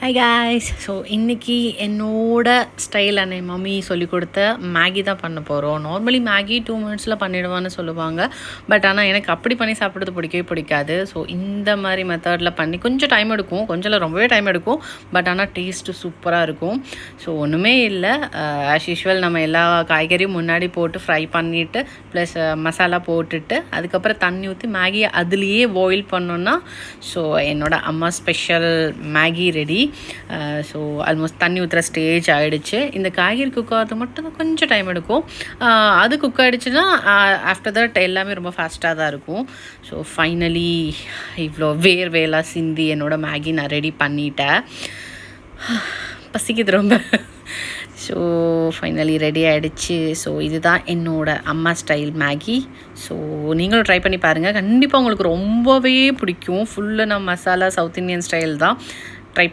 Hi guys. So இன்றைக்கி என்னோட style and N mummy சொல்லிக் கொடுத்த மேகி தான் பண்ண போகிறோம். நார்மலி மேகி 2 மினிட்ஸில் பண்ணிடுவான்னு சொல்லுவாங்க. பட் ஆனால் எனக்கு அப்படி பண்ணி சாப்பிட்றது பிடிக்கவே பிடிக்காது. ஸோ இந்த மாதிரி மெத்தடில் பண்ணி கொஞ்சம் டைம் எடுக்கும், கொஞ்சம் ரொம்பவே டைம் எடுக்கும். பட் ஆனால் டேஸ்ட்டு சூப்பராக இருக்கும். ஸோ ஒன்றுமே இல்லை, ஆஸ் யூஷுவல் நம்ம எல்லா காய்கறியும் முன்னாடி போட்டு ஃப்ரை பண்ணிவிட்டு ப்ளஸ் மசாலா போட்டுட்டு அதுக்கப்புறம் தண்ணி ஊற்றி மேகியை அதுலேயே பாயில் பண்ணோன்னா ஸோ என்னோடய அம்மா special Maggi ready. So almost தண்ணி ஊற்றுற ஸ்டேஜ் ஆகிடுச்சு. இந்த காய்கறி குக் ஆகிறது மட்டும் தான் கொஞ்சம் டைம் எடுக்கும். அது குக் ஆகிடுச்சுன்னா ஆஃப்டர் தட் எல்லாமே ரொம்ப ஃபாஸ்ட்டாக தான் இருக்கும். ஸோ ஃபைனலி இவ்வளோ வேலாக சிந்தி என்னோடய மேகி நான் ரெடி பண்ணிட்டேன். பசிக்குது ரொம்ப. ஸோ ஃபைனலி ரெடி ஆகிடுச்சு. ஸோ இதுதான் என்னோடய அம்மா ஸ்டைல் மேகி. ஸோ நீங்களும் ட்ரை பண்ணி பாருங்கள், கண்டிப்பாக உங்களுக்கு ரொம்பவே பிடிக்கும். ஃபுல்லாக நம்ம மசாலா சவுத் இண்டியன் ஸ்டைல் தான்.